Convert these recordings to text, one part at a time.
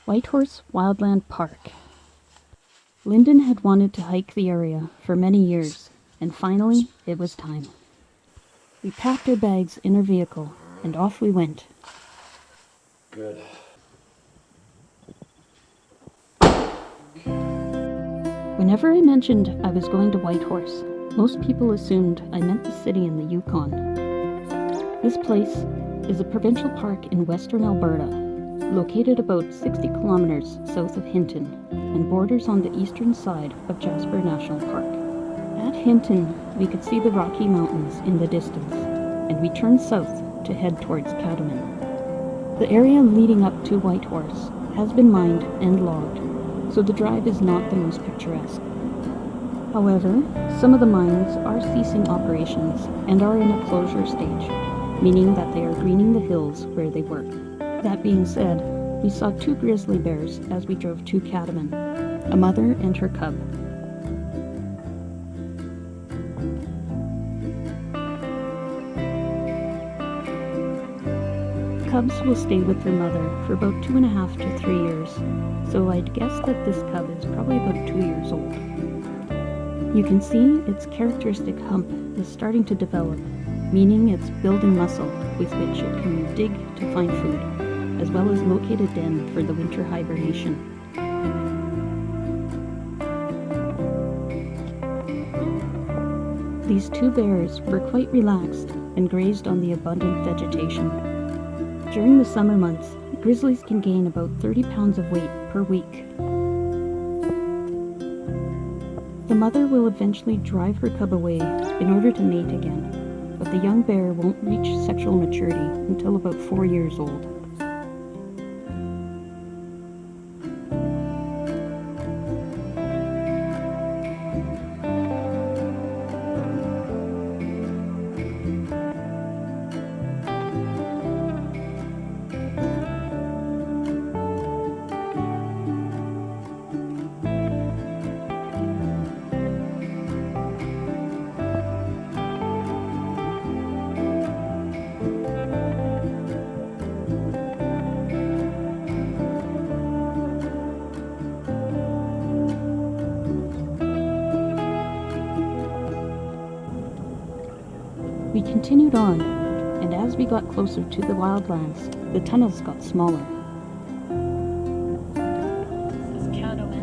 Whitehorse Wildland Park. Lyndon had wanted to hike the area for many years, and finally it was time. We packed our bags in our vehicle, and off we went. Good. Whenever I mentioned I was going to Whitehorse, most people assumed I meant the city in the Yukon. This place is a provincial park in western Alberta, located about 60 kilometers south of Hinton, and borders on the eastern side of Jasper National Park. At Hinton, we could see the Rocky Mountains in the distance, and we turned south to head towards Catamount. The area leading up to Whitehorse has been mined and logged, so the drive is not the most picturesque. However, some of the mines are ceasing operations and are in a closure stage, meaning that they are greening the hills where they work. That being said, we saw 2 grizzly bears as we drove to Catamount, a mother and her cub. Cubs will stay with their mother for about 2.5 to 3 years, so I'd guess that this cub is probably about 2 years old. You can see its characteristic hump is starting to develop, meaning it's building muscle with which it can dig to find food, as well as locate a den for the winter hibernation. These 2 bears were quite relaxed and grazed on the abundant vegetation. During the summer months, grizzlies can gain about 30 pounds of weight per week. The mother will eventually drive her cub away in order to mate again, but the young bear won't reach sexual maturity until about 4 years old. We continued on, and as we got closer to the Wildlands, the tunnels got smaller. This is Catamount.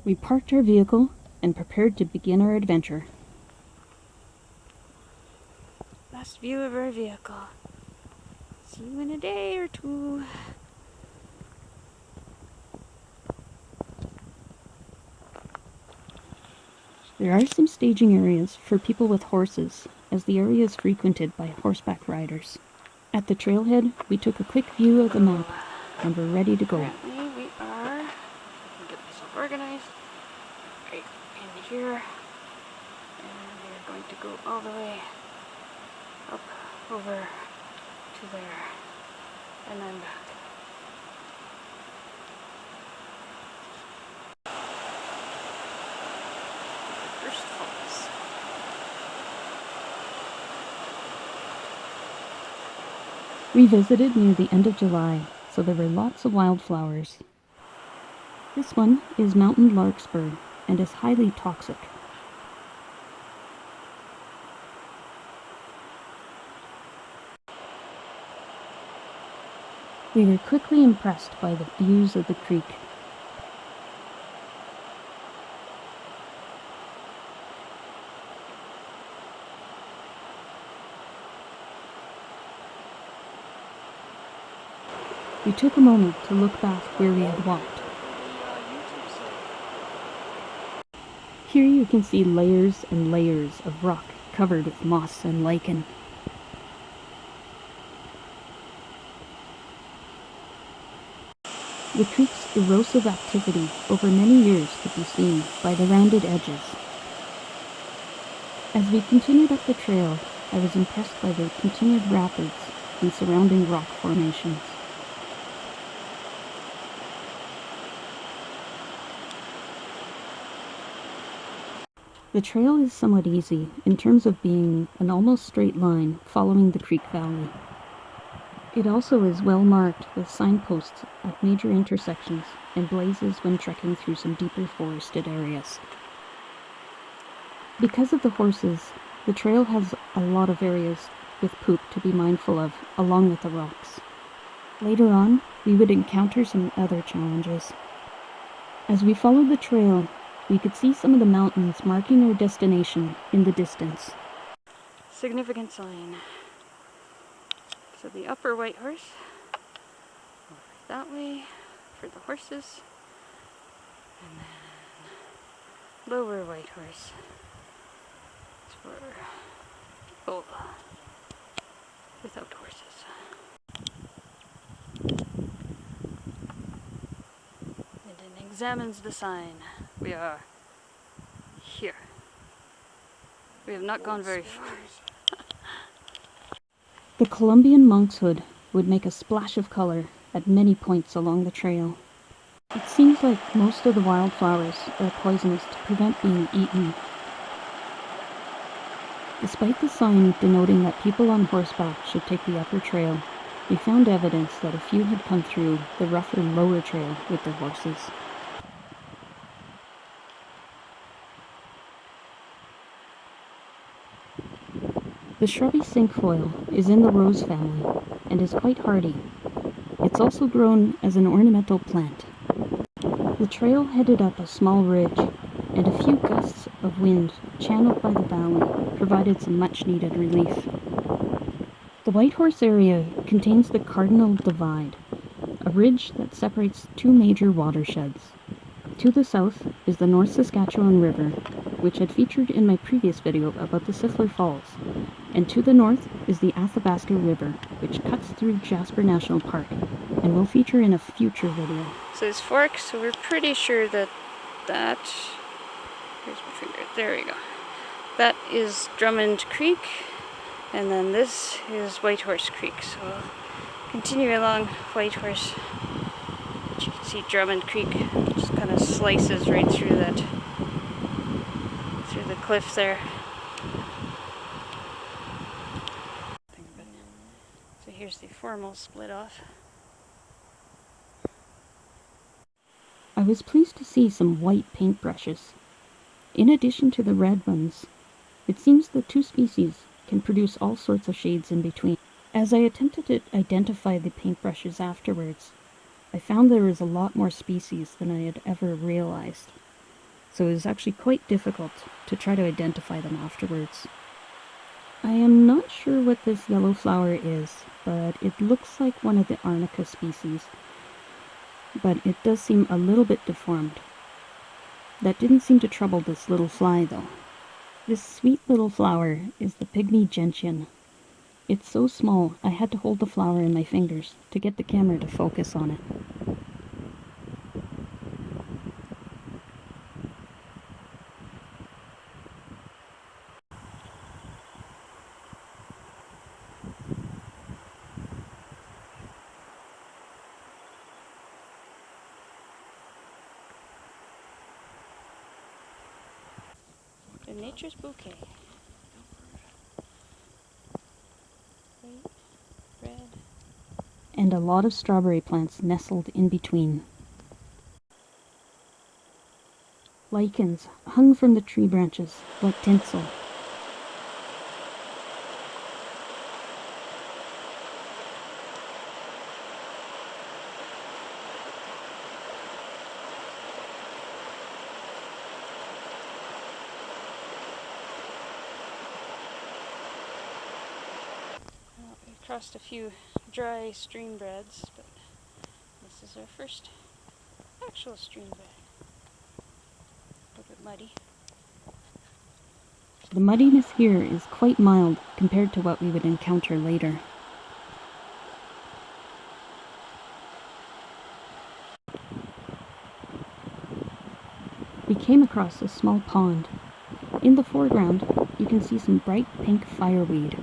We parked our vehicle and prepared to begin our adventure. Last view of our vehicle. See you in a day or 2. There are some staging areas for people with horses, as the area is frequented by horseback riders. At the trailhead, we took a quick view of the map and we're ready to go. Currently we are, get myself organized, right in here, and we're going to go all the way up over to there, and then back. First falls. We visited near the end of July, so there were lots of wildflowers. This one is mountain larkspur and is highly toxic. We were quickly impressed by the views of the creek. We took a moment to look back where we had walked. Here you can see layers and layers of rock covered with moss and lichen. The creek's erosive activity over many years could be seen by the rounded edges. As we continued up the trail, I was impressed by the continued rapids and surrounding rock formations. The trail is somewhat easy in terms of being an almost straight line following the creek valley. It also is well marked with signposts at major intersections and blazes when trekking through some deeper forested areas. Because of the horses, the trail has a lot of areas with poop to be mindful of, along with the rocks. Later on, we would encounter some other challenges. As we followed the trail, we could see some of the mountains marking our destination in the distance. Significant sign. So the upper Whitehorse, over that way for the horses, and then lower Whitehorse for people without horses. And then examines the sign. We are here. We have not gone very far. The Colombian monkshood would make a splash of color at many points along the trail. It seems like most of the wildflowers are poisonous to prevent being eaten. Despite the sign denoting that people on horseback should take the upper trail, we found evidence that a few had come through the rougher lower trail with their horses. The shrubby cinquefoil is in the rose family and is quite hardy. It's also grown as an ornamental plant. The trail headed up a small ridge, and a few gusts of wind channeled by the valley provided some much-needed relief. The Whitehorse area contains the Cardinal Divide, a ridge that separates two major watersheds. To the south is the North Saskatchewan River, which had featured in my previous video about the Siffler Falls, and to the north is the Athabasca River, which cuts through Jasper National Park, and will feature in a future video. So there's forks, so we're pretty sure that here's my finger, there we go. That is Drummond Creek, and then this is Whitehorse Creek, so we'll continue along Whitehorse. But you can see Drummond Creek just kind of slices right through that, through the cliff there. So here's the formal split off. I was pleased to see some white paintbrushes. In addition to the red ones, it seems the two species can produce all sorts of shades in between. As I attempted to identify the paintbrushes afterwards, I found there was a lot more species than I had ever realized. So it was actually quite difficult to try to identify them afterwards. I am not sure what this yellow flower is, but it looks like one of the arnica species. But it does seem a little bit deformed. That didn't seem to trouble this little fly, though. This sweet little flower is the pygmy gentian. It's so small, I had to hold the flower in my fingers to get the camera to focus on it. A nature's bouquet. White, red, and a lot of strawberry plants nestled in between. Lichens hung from the tree branches like tinsel. Crossed a few dry stream beds, but this is our first actual stream bed. A little bit muddy. The muddiness here is quite mild compared to what we would encounter later. We came across a small pond. In the foreground, you can see some bright pink fireweed.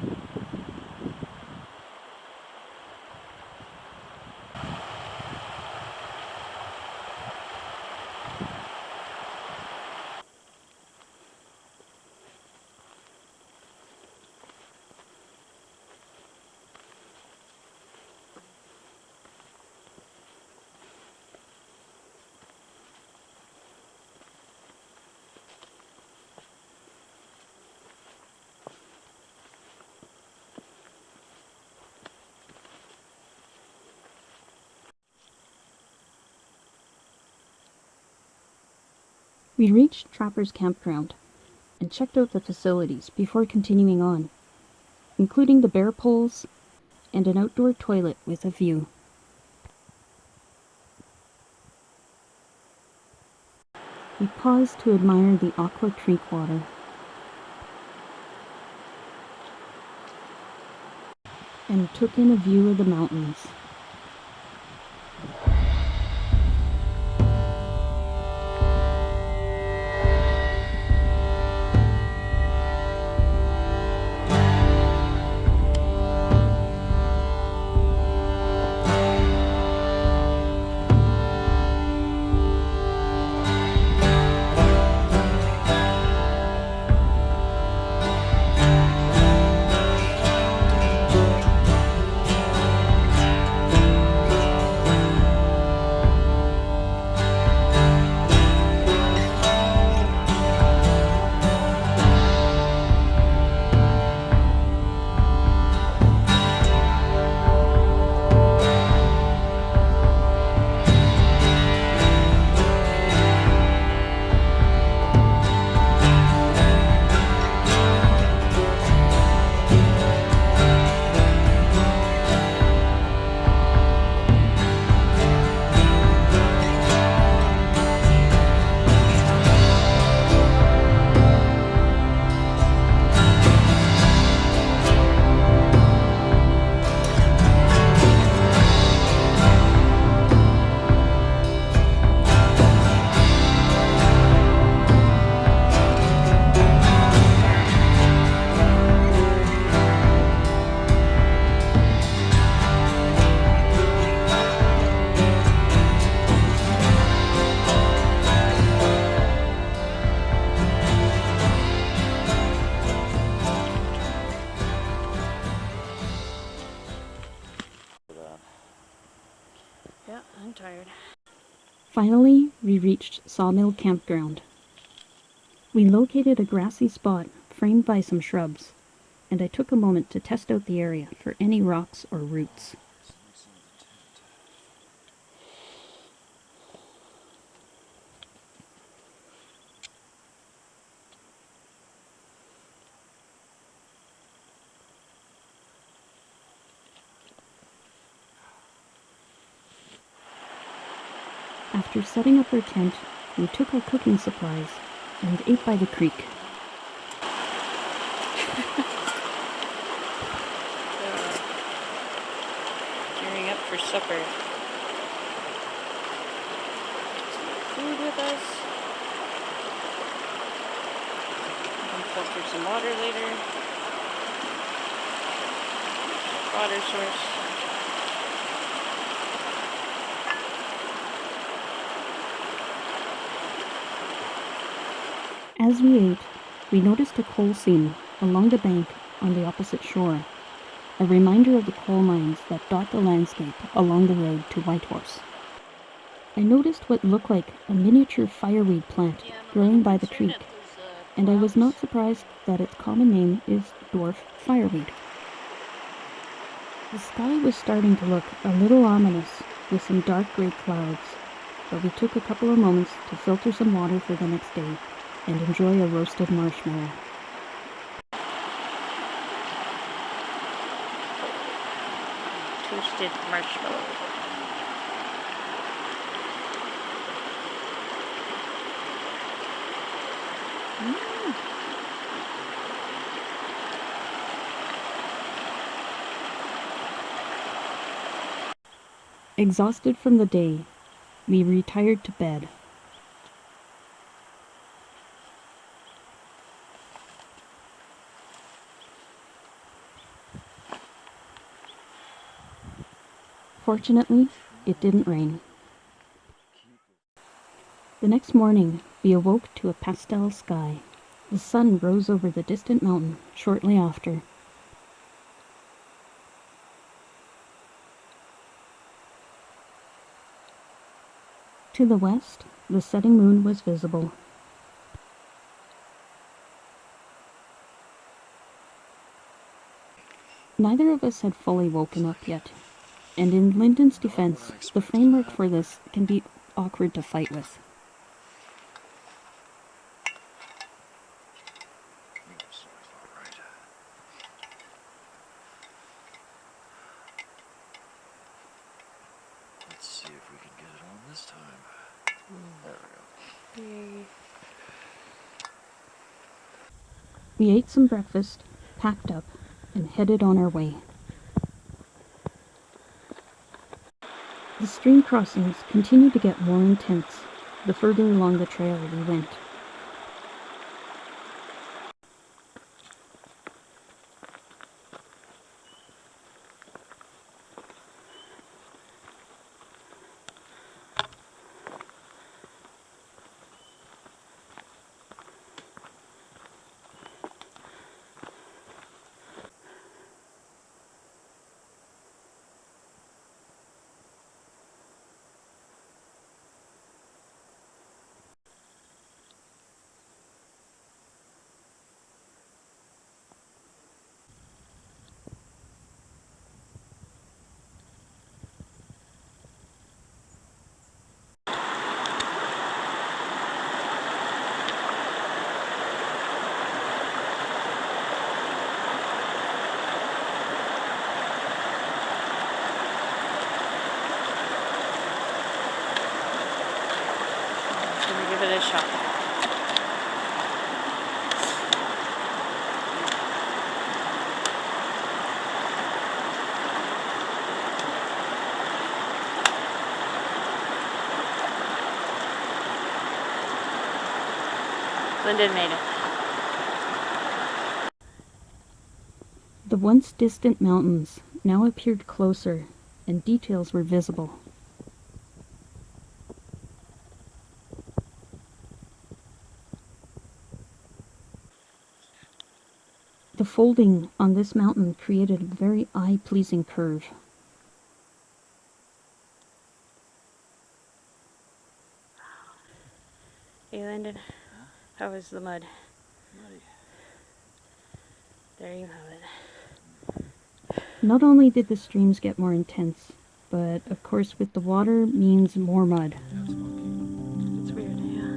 We reached Trapper's Campground and checked out the facilities before continuing on, including the bear poles and an outdoor toilet with a view. We paused to admire the aqua creek water. And took in a view of the mountains. Yeah, I'm tired. Finally, we reached Sawmill Campground. We located a grassy spot framed by some shrubs, and I took a moment to test out the area for any rocks or roots. After setting up our tent, we took our cooking supplies and ate by the creek. Gearing up for supper. Some food with us. We can filter some water later. Water source. As we ate, we noticed a coal seam along the bank on the opposite shore, a reminder of the coal mines that dot the landscape along the road to Whitehorse. I noticed what looked like a miniature fireweed plant growing by the creek, and I was not surprised that its common name is dwarf fireweed. The sky was starting to look a little ominous with some dark gray clouds, but we took a couple of moments to filter some water for the next day and enjoy a roasted marshmallow. Toasted marshmallow. Exhausted from the day, we retired to bed. Fortunately, it didn't rain. The next morning, we awoke to a pastel sky. The sun rose over the distant mountain shortly after. To the west, the setting moon was visible. Neither of us had fully woken up yet, and in Lyndon's defense, the framework for this can be awkward to fight with. Let's see if we can get it on this time. There we go. Yay. We ate some breakfast, packed up, and headed on our way. The stream crossings continued to get more intense the further along the trail we went. Let me give it a shot. Lyndon made it. The once distant mountains now appeared closer, and details were visible. The folding on this mountain created a very eye-pleasing curve. Hey, Lyndon. How was the mud? Muddy. There you have it. Not only did the streams get more intense, but of course with the water means more mud. Yeah, it's monkey. It's weird, yeah.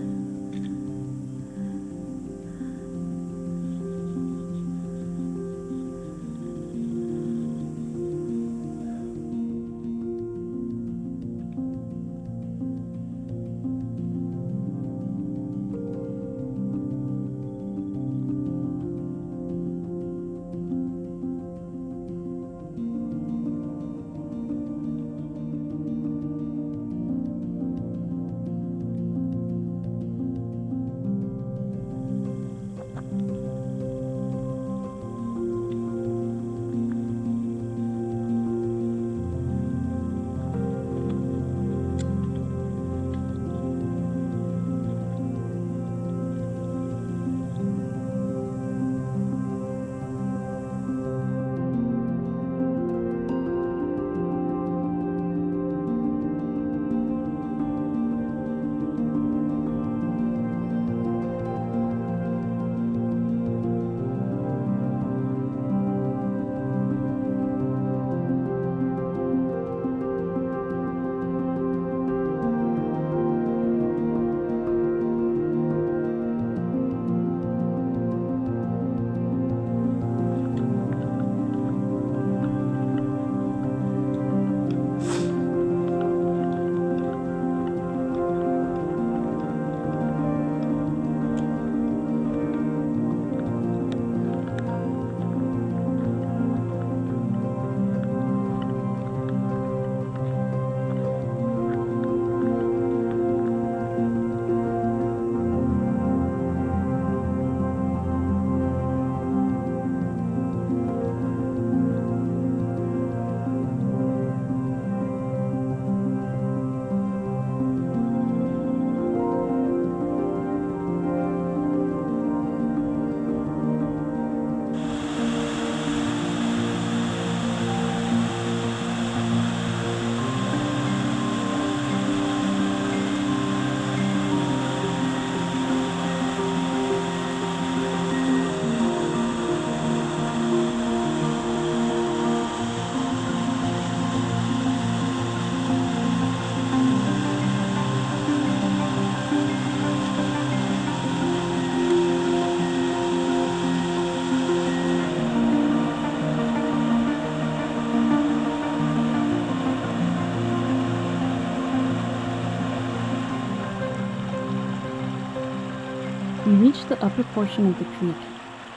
We reached the upper portion of the creek,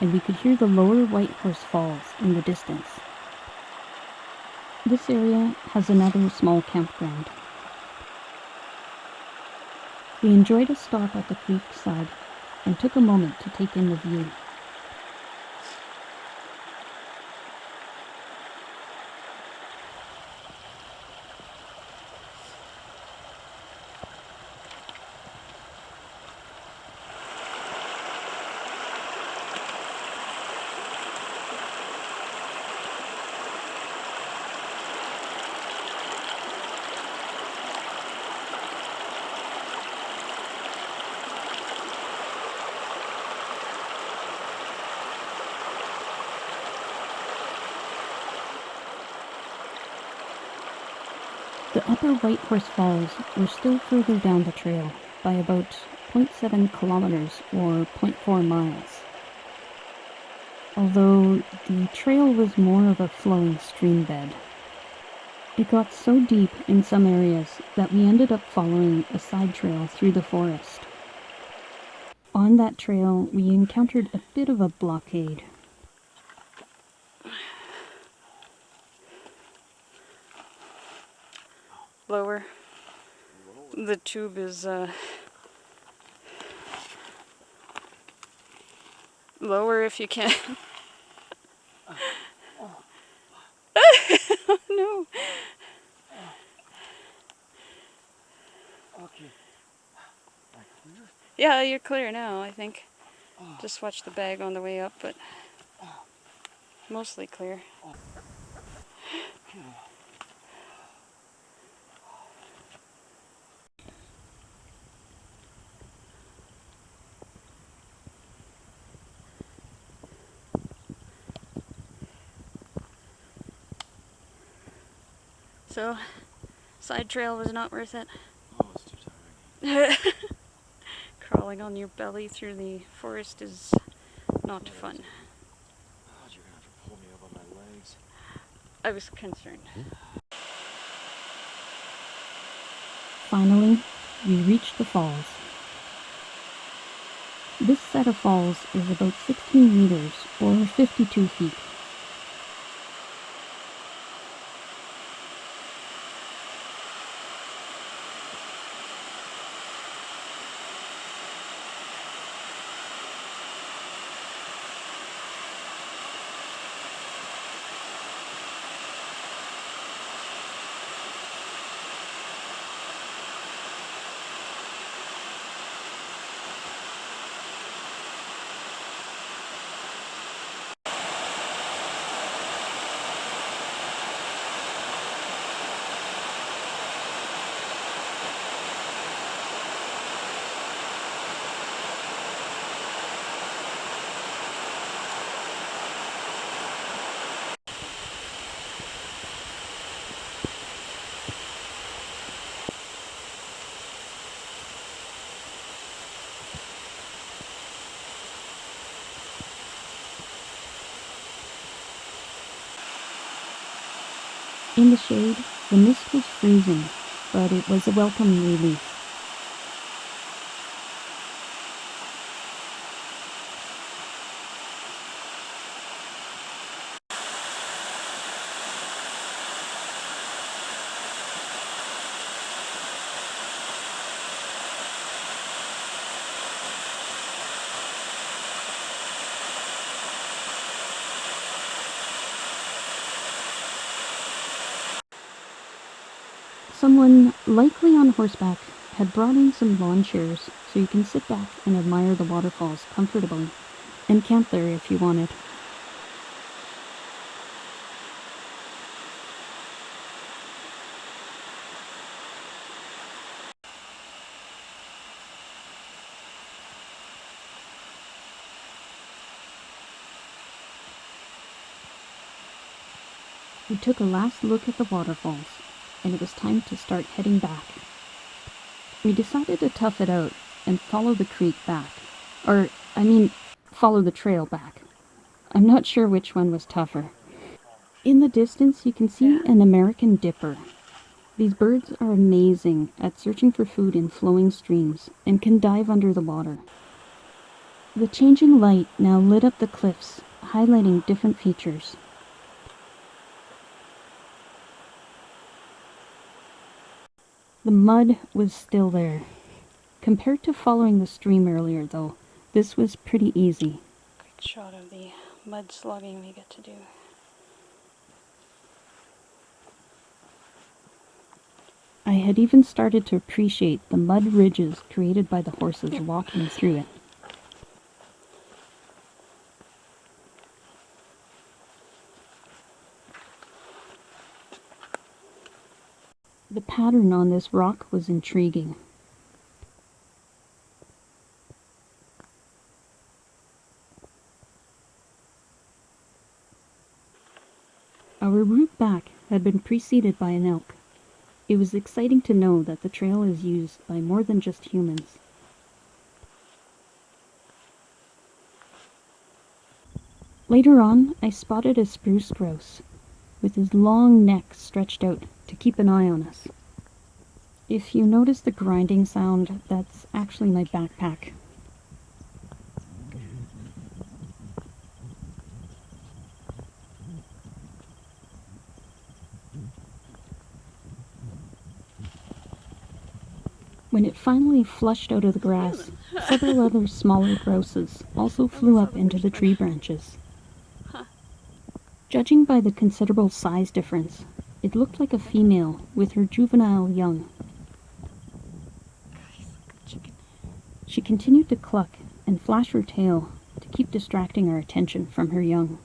and we could hear the lower Whitehorse Falls in the distance. This area has another small campground. We enjoyed a stop at the creek side and took a moment to take in the view. The upper Whitehorse Falls were still further down the trail by about 0.7 kilometers or 0.4 miles. Although the trail was more of a flowing stream bed. It got so deep in some areas that we ended up following a side trail through the forest. On that trail, we encountered a bit of a blockade. Lower. The tube is lower if you can. No. Okay. Am I clear? Yeah, you're clear now, I think. Just watch the bag on the way up, but mostly clear. So, side trail was not worth it. Oh, it's too tiring. Crawling on your belly through the forest is not fun. Oh, you're gonna have to pull me up on my legs. I was concerned. Finally, we reached the falls. This set of falls is about 16 meters or 52 feet. In the shade, the mist was freezing, but it was a welcome relief. Someone, likely on horseback, had brought in some lawn chairs so you can sit back and admire the waterfalls comfortably, and camp there if you wanted. We took a last look at the waterfalls, and it was time to start heading back. We decided to tough it out and follow the creek back. Follow the trail back. I'm not sure which one was tougher. In the distance, you can see an American dipper. These birds are amazing at searching for food in flowing streams and can dive under the water. The changing light now lit up the cliffs, highlighting different features. The mud was still there. Compared to following the stream earlier, though, this was pretty easy. Quick shot of the mud slogging we get to do. I had even started to appreciate the mud ridges created by the horses walking through it. The pattern on this rock was intriguing. Our route back had been preceded by an elk. It was exciting to know that the trail is used by more than just humans. Later on, I spotted a spruce grouse, with his long neck stretched out to keep an eye on us. If you notice the grinding sound, that's actually my backpack. When it finally flushed out of the grass, several other smaller grouses also flew up into the tree branches. Judging by the considerable size difference, it looked like a female with her juvenile young. She continued to cluck and flash her tail to keep distracting our attention from her young.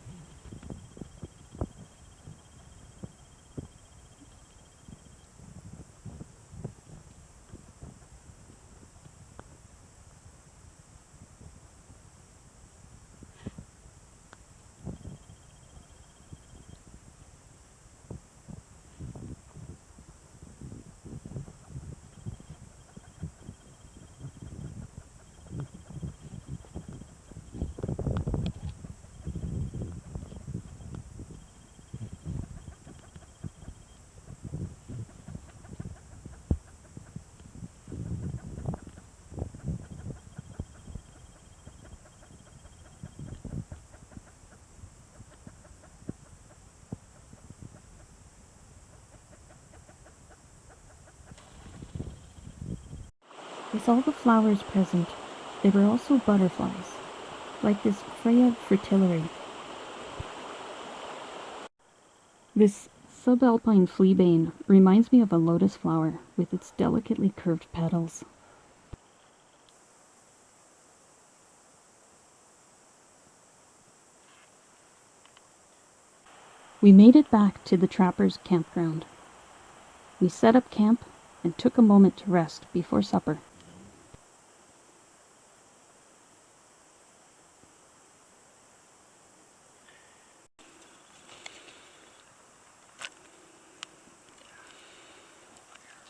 With all the flowers present, there were also butterflies, like this Freya fritillary. This subalpine fleabane reminds me of a lotus flower with its delicately curved petals. We made it back to the trappers' campground. We set up camp and took a moment to rest before supper.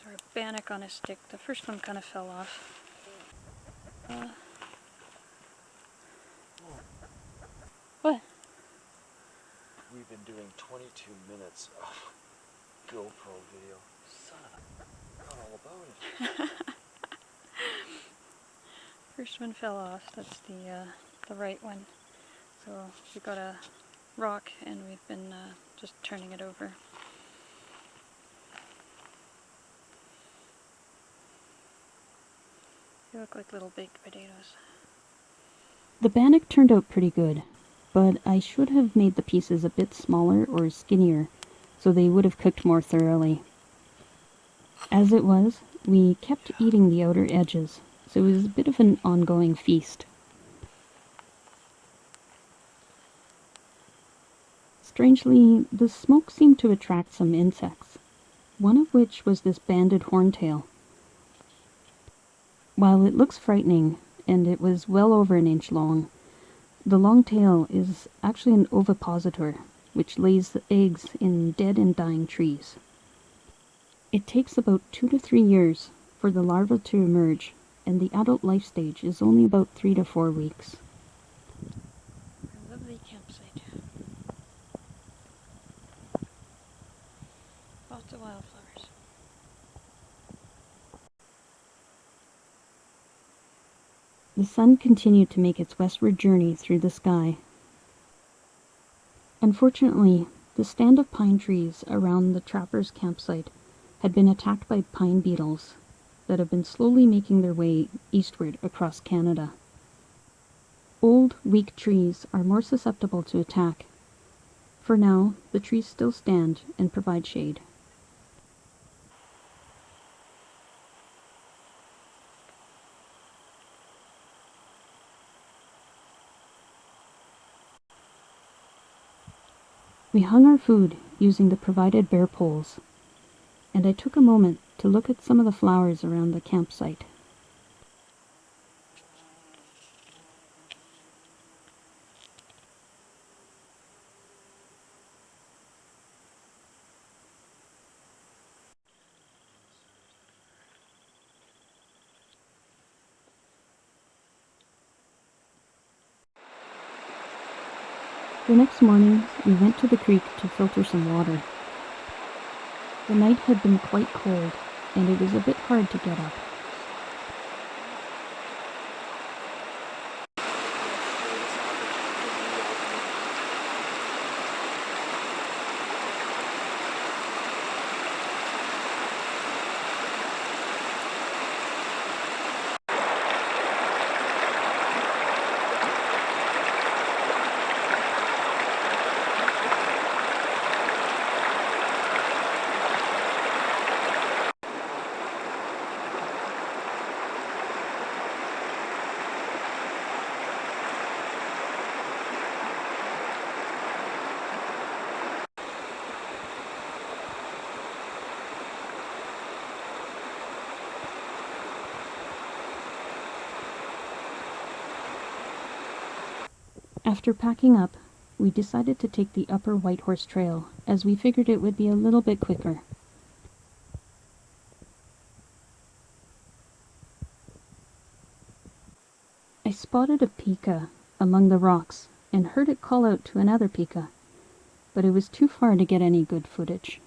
There's our bannock on a stick. The first one kind of fell off. What? We've been doing 22 minutes of GoPro video. Son of a... Forgot all about it. First one fell off. That's the right one. So we got a rock and we've been just turning it over. They look like little baked potatoes. The bannock turned out pretty good, but I should have made the pieces a bit smaller or skinnier so they would have cooked more thoroughly. As it was, we kept eating the outer edges, so it was a bit of an ongoing feast. Strangely, the smoke seemed to attract some insects, one of which was this banded horntail. While it looks frightening, and it was well over an inch long, the long tail is actually an ovipositor, which lays the eggs in dead and dying trees. It takes about 2 to 3 years for the larva to emerge, and the adult life stage is only about 3 to 4 weeks. A lovely campsite. Lots of wildflowers. The sun continued to make its westward journey through the sky. Unfortunately, the stand of pine trees around the trappers' campsite had been attacked by pine beetles that have been slowly making their way eastward across Canada. Old, weak trees are more susceptible to attack. For now, the trees still stand and provide shade. We hung our food using the provided bear poles, and I took a moment to look at some of the flowers around the campsite. The next morning, we went to the creek to filter some water. The night had been quite cold, and it was a bit hard to get up. After packing up, we decided to take the upper Whitehorse Trail, as we figured it would be a little bit quicker. I spotted a pika among the rocks and heard it call out to another pika, but it was too far to get any good footage.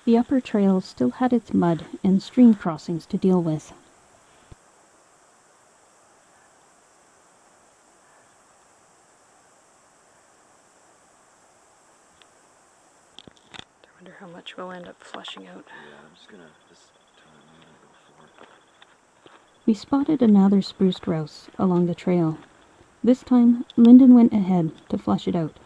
The upper trail still had its mud and stream crossings to deal with. I wonder how much we'll end up flushing out. Yeah, I'm just gonna this time I'm gonna go for it. We spotted another spruce grouse along the trail. This time, Lyndon went ahead to flush it out.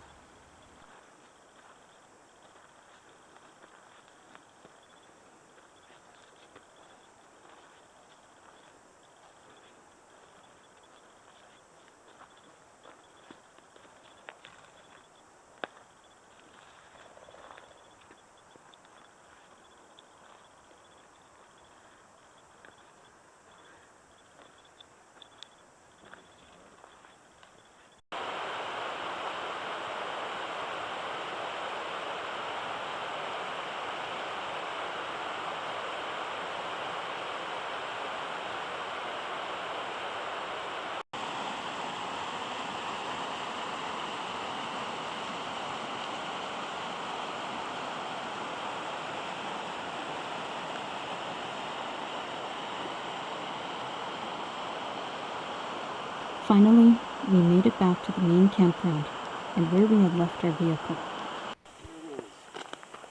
Finally, we made it back to the main campground and where we had left our vehicle.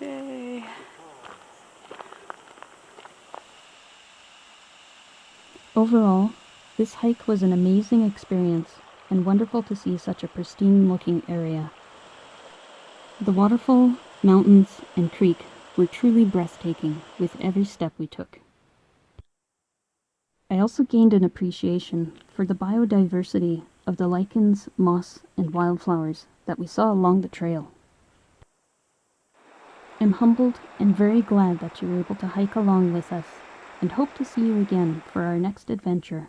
Yay! Overall, this hike was an amazing experience and wonderful to see such a pristine-looking area. The waterfall, mountains, and creek were truly breathtaking with every step we took. I also gained an appreciation for the biodiversity of the lichens, moss, and wildflowers that we saw along the trail. I'm humbled and very glad that you were able to hike along with us, and hope to see you again for our next adventure.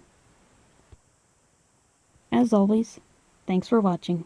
As always, thanks for watching.